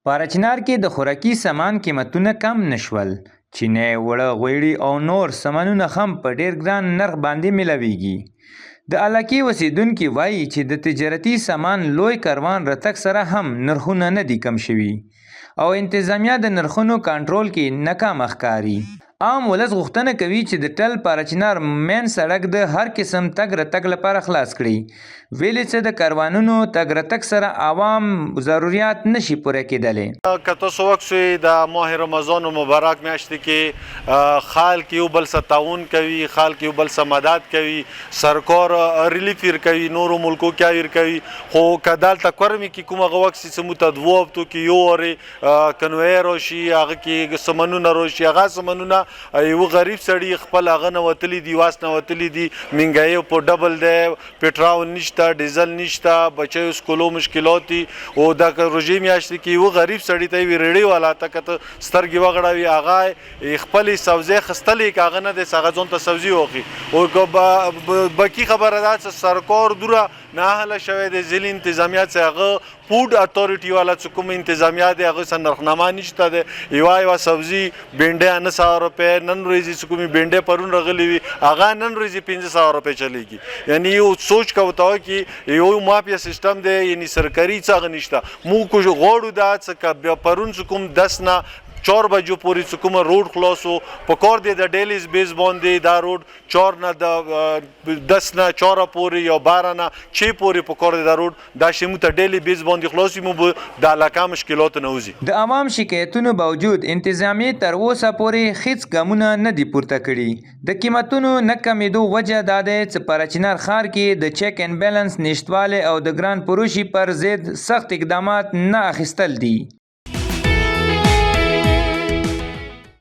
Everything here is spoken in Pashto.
پاراچنار کې د خوراکي سامان قیمتونه کم نشول. چینی، وړه غوړي او نور سامانونه هم په ډیر ګران نرخ باندې ملاویږي. د علاقې اوسیدونکي وایي چې د تجارتي سامان لوی کاروان رتګ سره هم نرخونه نه دي کم شوي او انتظامیه د نرخونو کنټرول کې ناکامه ښکاري. عام ولس غوښتنه کوي چې د ټل پاراچنار مین سړک د هر قسم تګ رتګ لپاره خلاص کړي. ویلې چې د کاروانونو تګ رتګ سره عوام ضروریات نشي پوره کېدلی. که تاسو وکسئ د ماه رمضان مبارک میاشتې کې خلک یو بل سره تعاون کوي، خلک یو بل سره مدد کوي، سرکار ریلیف ورکوي، نورو ملکو کې ورکوي. خو که دلته کورمې کې کوم هغه وکس چې موږ ته دوه هفتو کې یو وارې کنوی راشي، هغه کې سامانونه راشي، هغه سامانونه یو غریب سړي خپل هغه نه وتلی دي، واس نه وتلی دي، مهنګائی په ډبل دی، پټرول نشته، ډیزل نشته، بچیو سکولو مشکلات دي. او د روژې میاشتې کې یو غریب سړي ته یې ریړۍ والا ته که ته سترګې وغړوي، هغه خپلې سبزۍ اخیستلې که هغه نه دی هغه ځان ته سبزي واخلي. او که بقي خبره ده چې سرکار دوره ناهله شوی دی، ځینې انتظامیه چې هغه فوډ اتھارټي والا چې کوم انتظامیه دی هغه سره نرخنامه نشته دی. یوه سبزي بینډۍ 900 روپۍ نن ورځې چې کومې بینډۍ پرون راغلې وي هغه نن ورځې 1500 روپۍ چلیږي. یعنې یو سوچ کوو ته چې یو مافیا سیستم دی، یعنې سرکاري څه هغه نشته. موږ غواړو دا چې پرون چې کوم 10 نه 4 بجو پورې چې کومه روډ خلاص و پکار دی د ډیلیز بیس باندې دا روډ 4 نه د 10 نه 4 پورې یا 12 نه 6 پورې پکار دی دا روډ دا شی مو ته ډیلی بیس باندې خلاص مو د علاقه مشکلات نه وځي. د عوام شکایتونو باوجود انتظامیه تر اوسه پورې هیڅ ګامونه نه دي پورته کړي. د قیمتونو نه کمیدو وجه دا دی چې پاراچنار ښار کې د چیک اینډ بیلنس نشتوالی او د ګران فروشي پر ضد سخت اقدامات نه اخیستل دي.